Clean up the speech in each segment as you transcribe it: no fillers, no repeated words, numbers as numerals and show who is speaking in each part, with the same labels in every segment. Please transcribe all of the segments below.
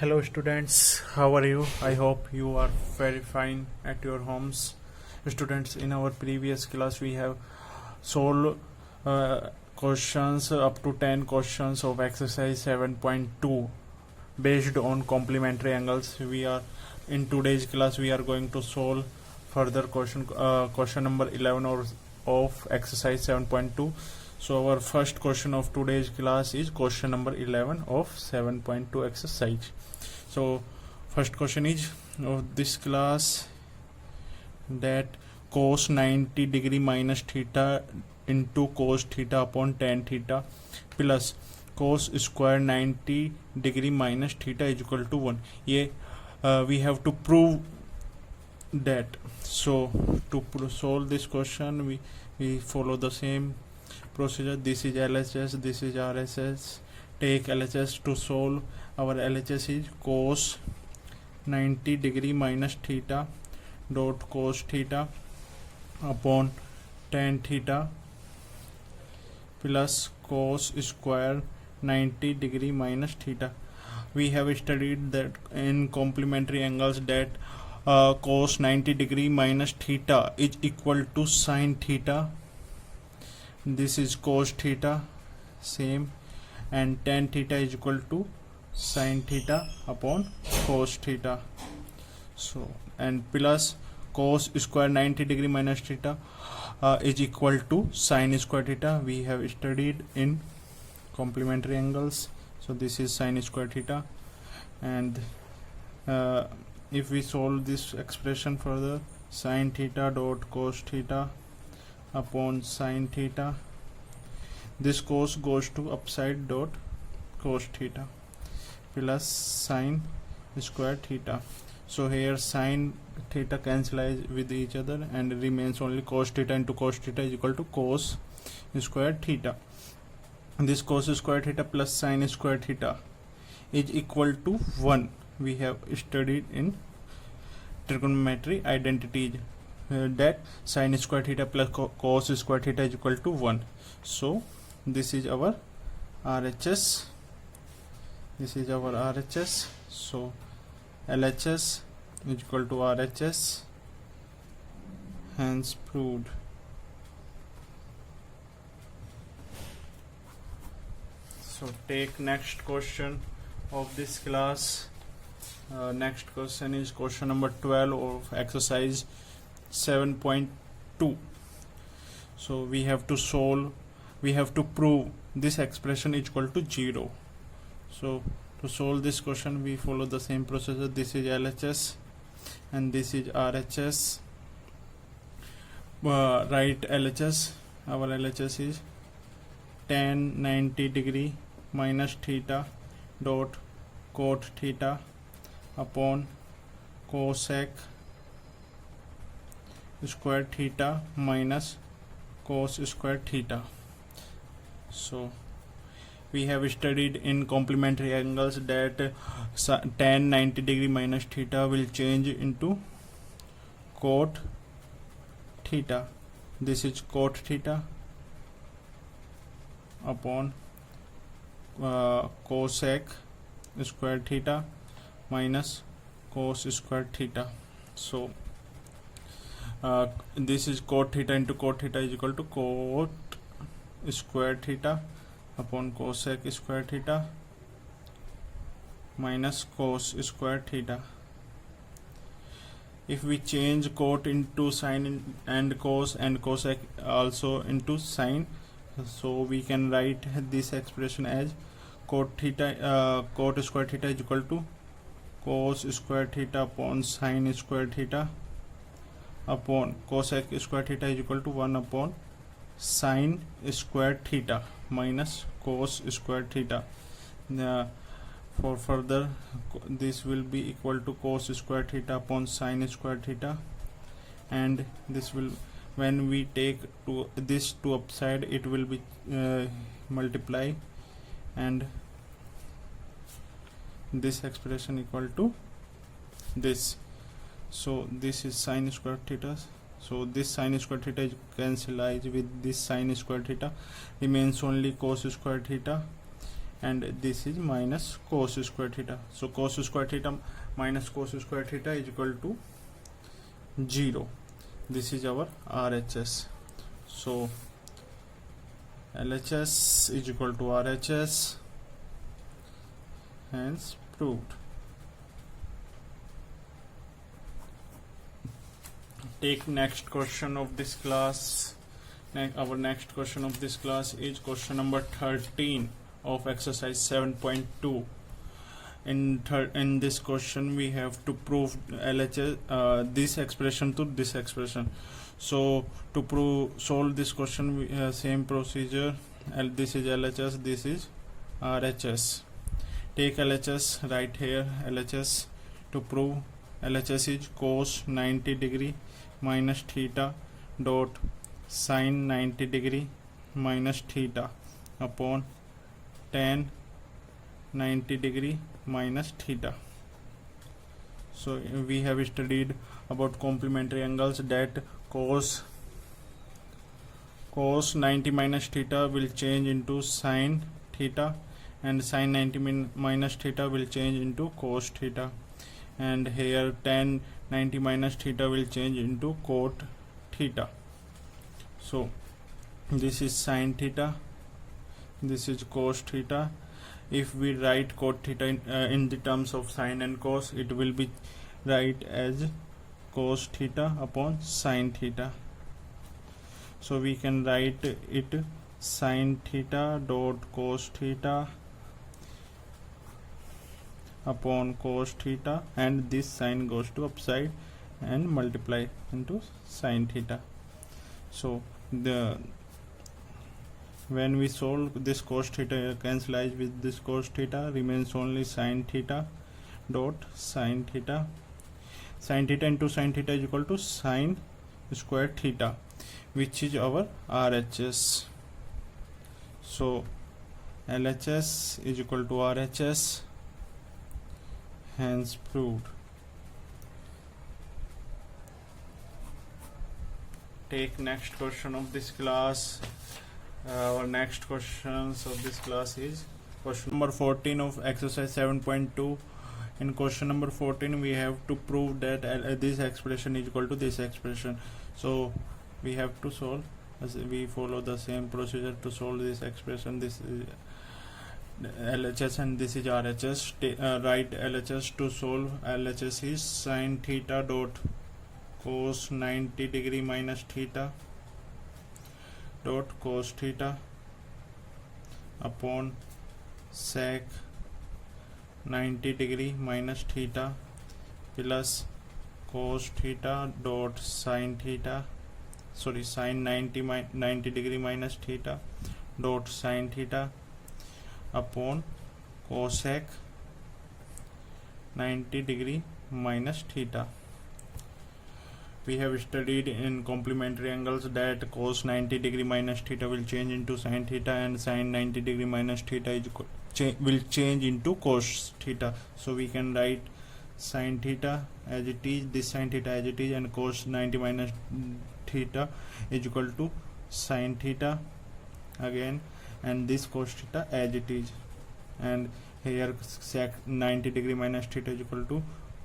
Speaker 1: Hello students, how are you? I hope you are very fine at your homes. Students, in our previous class we have solved questions up to 10 questions of exercise 7.2 based on complementary angles. We are in today's class we are going to solve further question number 11 of exercise 7.2. So our first question of today's class is question number 11 of 7.2 exercise. So first question is of this class, that cos 90 degree minus theta into cos theta upon tan theta plus cos square 90 degree minus theta is equal to 1. ये we have to prove that. So to solve this question we follow the same procedure. This is LHS, this is RHS. Take LHS to solve. Our LHS is cos 90 degree minus theta dot cos theta upon tan theta plus cos square 90 degree minus theta. We have studied that in complementary angles that cos 90 degree minus theta is equal to sin theta. This is cos theta, same, and tan theta is equal to sin theta upon cos theta. So and plus cos square 90 degree minus theta is equal to sin square theta. We have studied in complementary angles. So this is sin square theta, and if we solve this expression further, sin theta dot cos theta upon sin theta, this cos goes to upside dot cos theta plus sin square theta. So here sin theta cancels with each other and remains only cos theta into cos theta is equal to cos square theta. This cos square theta plus sin square theta is equal to 1. We have studied in trigonometry identities that sin square theta plus cos square theta is equal to 1. So this is our RHS. This is our RHS. So LHS is equal to RHS. Hence proved. So take next question of this class. Next question is question number 12 of exercise 7.2. So we have to prove this expression is equal to 0. So to solve this question we follow the same procedure. This is LHS and this is RHS. Write LHS. Our LHS is tan 90 degree minus theta dot cot theta upon cosec square theta minus cos square theta. So we have studied in complementary angles that tan 90 degree minus theta will change into cot theta. This is cot theta upon cosec square theta minus cos square theta. So this is cot theta into cot theta is equal to cot square theta upon cosec square theta minus cos square theta. If we change cot into sin and cos and cosec also into sin, so we can write this expression as cot square theta is equal to cos square theta upon sin square theta upon cosec square theta is equal to 1 upon sin square theta minus cos square theta. For further, this will be equal to cos square theta upon sin square theta, and this will, when we take this to upside, it will be multiply, and this expression equal to this. So this is sin square theta. So this sin square theta is cancelled with this sin square theta, remains only cos square theta, and this is minus cos square theta. So cos square theta minus cos square theta is equal to 0. This is our RHS. So LHS is equal to RHS, hence proved. Take next question of this class. Our next question of this class is question number 13 of exercise 7.2. In this question we have to prove LHS, this expression to this expression. So to solve this question, we have same procedure. This is LHS, this is RHS. Take LHS, right here LHS. To prove LHS is cos 90 degree minus theta dot sin 90 degree minus theta upon tan 90 degree minus theta. So we have studied about complementary angles that cos 90 minus theta will change into sin theta, and sin 90 minus theta will change into cos theta, and here tan 90 minus theta will change into cot theta. So this is sin theta, this is cos theta. If we write cot theta in the terms of sin and cos, it will be write as cos theta upon sin theta. So we can write it sin theta dot cos theta upon cos theta, and this sin goes to upside and multiply into sin theta. So when we solve this cos theta cancels with this cos theta, remains only sin theta dot sin theta. Sin theta into sin theta is equal to sin square theta, which is our RHS. So LHS is equal to RHS, hence proved. Take next question of this class. Our next questions of this class is question number 14 of exercise 7.2. In question number 14 we have to prove that this expression is equal to this expression. So we have to solve, as we follow the same procedure to solve this expression. This is LHS and this is RHS. Write LHS. To solve LHS is sin theta dot cos 90 degree minus theta dot cos theta upon sec 90 degree minus theta plus cos theta dot sin 90 degree minus theta dot sin theta upon cosec 90 degree minus theta. We have studied in complementary angles that cos 90 degree minus theta will change into sin theta, and sin 90 degree minus theta is will change into cos theta. So we can write sin theta as it is, this sin theta as it is, and cos 90 minus theta is equal to sin theta again, and this cos theta as it is, and here sec 90 degree minus theta is equal to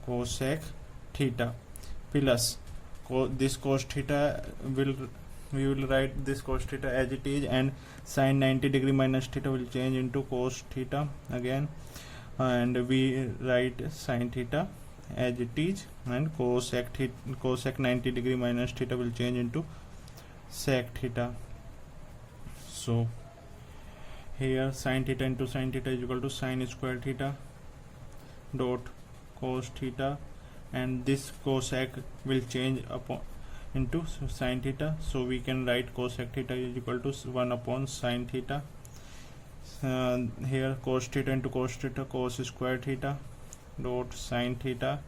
Speaker 1: cosec theta plus this cos theta we will write this cos theta as it is, and sin 90 degree minus theta will change into cos theta again, and we write sin theta as it is, and cosec 90 degree minus theta will change into sec theta. So here sin theta into sin theta is equal to sin square theta dot cos theta, and this cosec will change upon into sin theta. So we can write cosec theta is equal to 1 upon sin theta. Here cos theta into cos theta, cos square theta dot sin theta,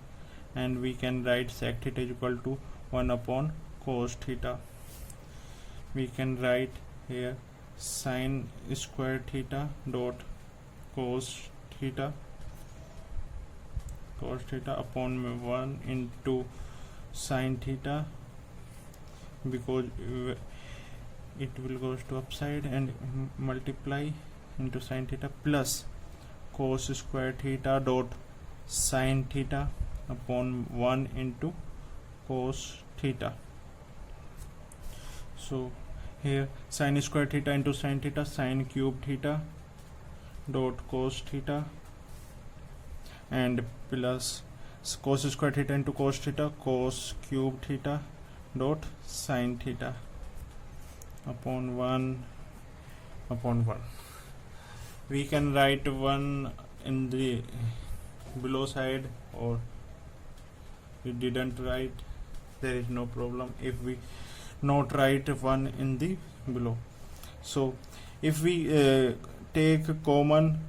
Speaker 1: and we can write sec theta is equal to 1 upon cos theta. We can write here sin square theta dot cos theta upon 1 into sin theta, because it will goes to upside and multiply into sin theta plus cos square theta dot sin theta upon 1 into cos theta. So here sin square theta into sin theta, sin cube theta dot cos theta, and plus cos square theta into cos theta, cos cube theta dot sin theta upon 1/1. We can write 1 in the below side, or we didn't write, there is no problem if we not write 1 in the below. So if we take common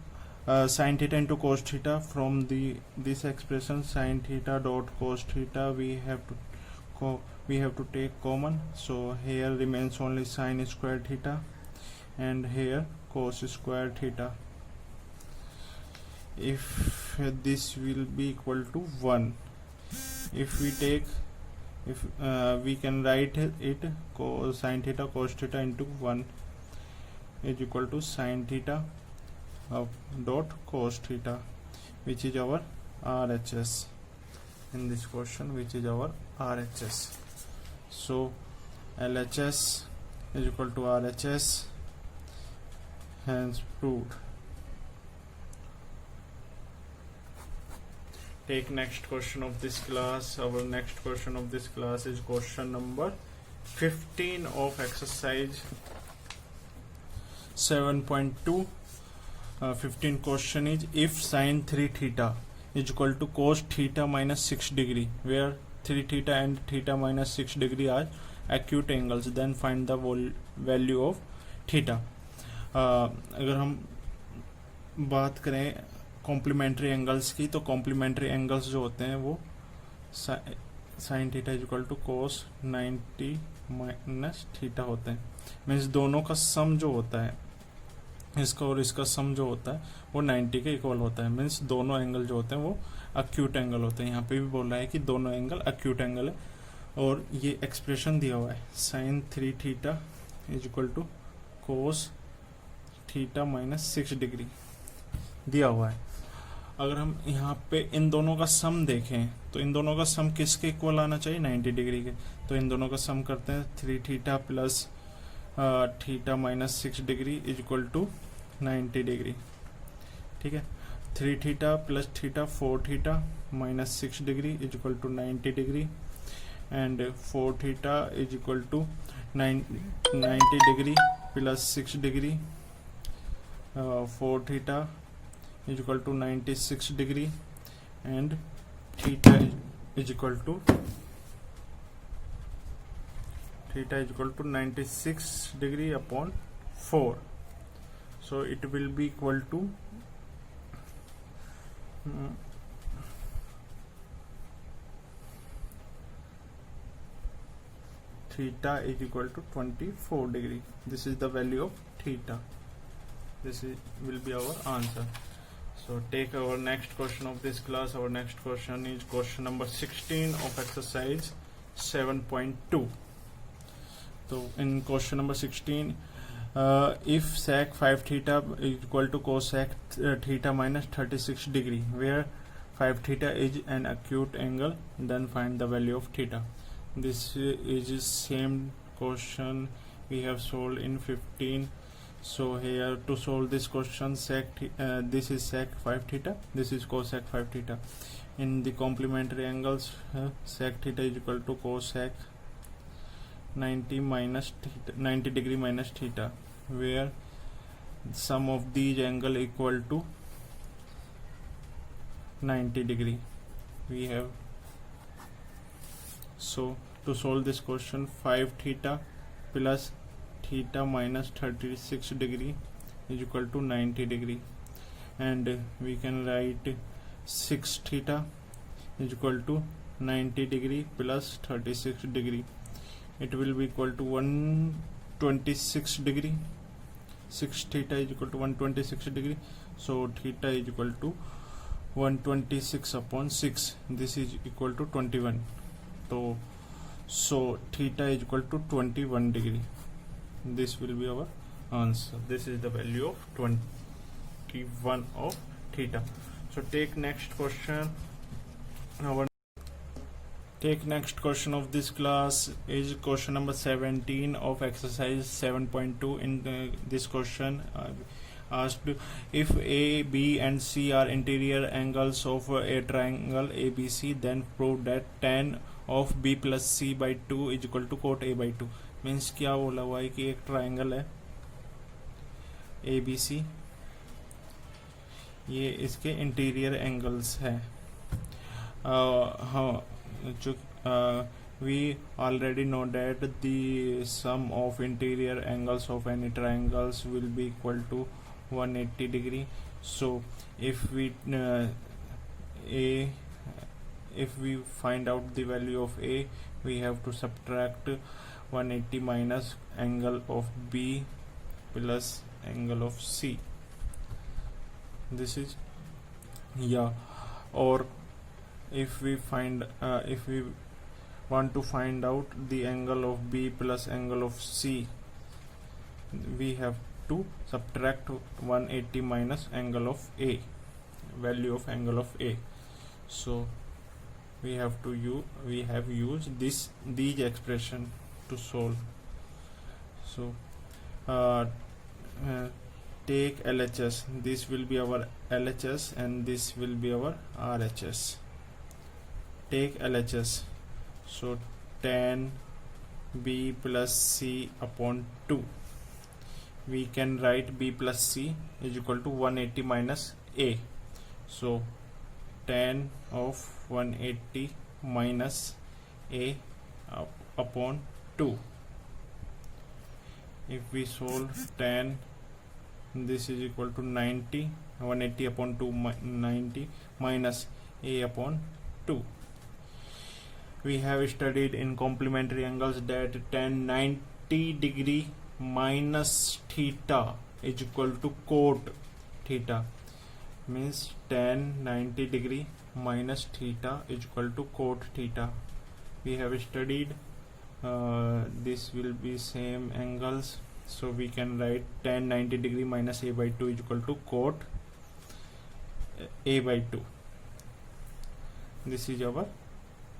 Speaker 1: sin theta into cos theta from this expression sin theta dot cos theta, we have to take common. So here remains only sin square theta, and here cos square theta. If this will be equal to 1, if we take, we can write it sin theta cos theta into 1 is equal to sin theta dot cos theta, which is our RHS in this question, which is our RHS. So LHS is equal to RHS, hence proved. Take next question of this class. Our next question of this class is question number 15 of exercise 7.2. 15 question is, if sin 3 theta is equal to cos theta minus 6 degree, where 3 theta and theta minus 6 degree are acute angles, then find the value of theta. अगर हम बात करें complementary angles की, तो complementary angles जो होते हैं वो sine theta is equal to cos 90 minus theta होते हैं. मीन्स दोनों का सम जो होता है, इसका और इसका सम जो होता है वो 90 के इक्वल होता है. मीन्स दोनों एंगल जो होते हैं वो अक्यूट एंगल होते हैं. यहाँ पे भी बोल रहा है कि दोनों एंगल अक्यूट एंगल है, और ये एक्सप्रेशन दिया हुआ है sine 3 theta is equal to cos theta minus 6 degree दिया हुआ है. अगर हम यहाँ पे इन दोनों का सम देखें, तो इन दोनों का सम किसके इक्वल आना चाहिए, 90 डिग्री के. तो इन दोनों का सम करते हैं, 3 theta plus theta minus 6 degree is equal to 90 degree. ठीक है, 3 theta plus theta 4 theta minus 6 degree is equal to 90 degree, and 4 theta is equal to 90 degree plus 6 degree, 4 theta is equal to 96 degree, and theta is equal to 96 degree upon 4. So it will be equal to theta is equal to 24 degree. This is the value of theta. Will be our answer. So take our next question of this class. Our next question is question number 16 of exercise 7.2. So in question number 16, if sec 5 theta is equal to cosec theta minus 36 degree, where 5 theta is an acute angle, then find the value of theta. This is the same question we have solved in 15. So here to solve this question, this is sec 5 theta, this is cosec 5 theta. In the complementary angles, sec theta is equal to cosec 90 degree minus theta, where sum of these angle equal to 90 degree we have. So to solve this question, 5 theta plus theta minus 36 degree is equal to 90 degree, and we can write 6 theta is equal to 90 degree plus 36 degree. It will be equal to 126 degree. 6 theta is equal to 126 degree, so theta is equal to 126 upon 6. This is equal to 21. So theta is equal to 21 degree. This will be our answer. This is the value of 21 of theta. So take next question. Take next question of this class is question number 17 of exercise 7.2. In this question asked, if A, B and C are interior angles of a triangle ABC, then prove that tan of B plus C by 2 is equal to cot A by 2. Means क्या बोला हुआ है कि एक triangle है ABC, ये इसके interior angles है. हाँ, जो we already know that the sum of interior angles of any triangles will be equal to 180 degree. So if we find out the value of A, we have to subtract 180 minus angle of B plus angle of C. This is, yeah, or if we want to find out the angle of B plus angle of C, we have to subtract 180 minus angle of A, value of angle of A. So we have used these expression to solve. So take LHS. This will be our LHS and this will be our RHS. Take LHS. So tan B plus C upon 2. We can write B plus C is equal to 180 minus A. So tan of 180 minus A upon 2. If we solve tan, this is equal to 90. 180 upon 2 90 minus A upon 2. We have studied in complementary angles that tan 90 degree minus theta is equal to cot theta. Means tan 90 degree minus theta is equal to cot theta. We have studied this will be same angles, so we can write tan 90 degree minus A by 2 is equal to cot A by 2. This is our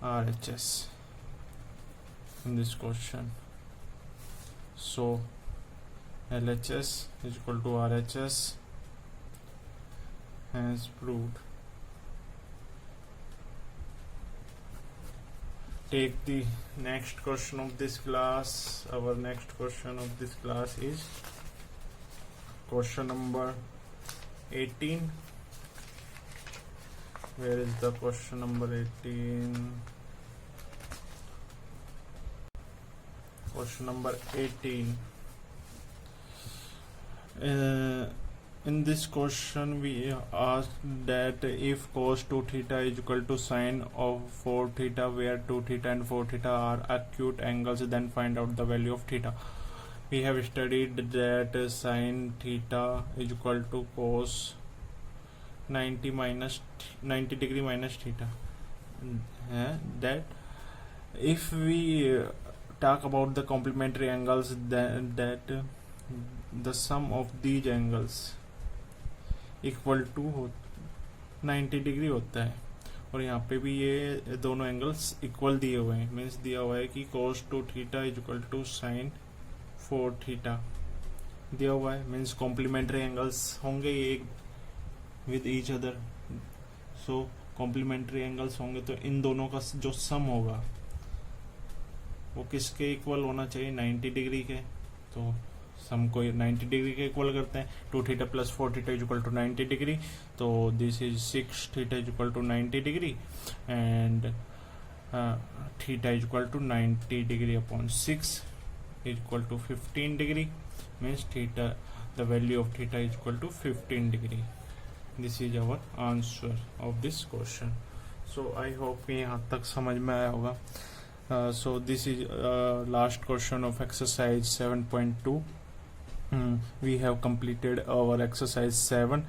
Speaker 1: RHS in this question. So LHS is equal to RHS, hence proved. Take the next question of this class. Our next question of this class is question number 18. Where is the question number 18? Question number 18. In this question we asked that if cos 2 theta is equal to sine of 4 theta, where 2 theta and 4 theta are acute angles, then find out the value of theta. We have studied that sine theta is equal to cos 90 degree minus theta. That if we talk about the complementary angles, that the sum of these angles equal to 90 degree होता है. और यहाँ पे भी ये दोनों angles equal दिए हुए हैं. मीन्स दिया हुआ है कि cos 2 theta is equal to sin 4 theta दिया हुआ है. मीन्स कॉम्प्लीमेंट्री एंगल्स होंगे ये with each other. So complementary angles होंगे तो इन दोनों का जो सम होगा वो किसके इक्वल होना चाहिए, 90 डिग्री के. तो सम को 90 डिग्री के इक्वल करते हैं. 2 theta plus 4 theta is equal to 90 degree. तो this is 6 theta is equal to 90 degree and theta is equal to 90 degree upon 6 is equal to 15 degree. Means theta the value of theta is equal to 15 degree. This is our answer of this question. So I hope यहाँ तक समझ में आया होगा. So this is last question of exercise 7.2. We have completed our exercise 7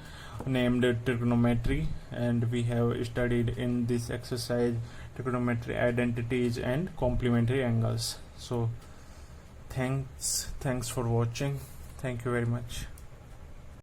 Speaker 1: named trigonometry, and we have studied in this exercise trigonometry identities and complementary angles. So thanks for watching. Thank you very much.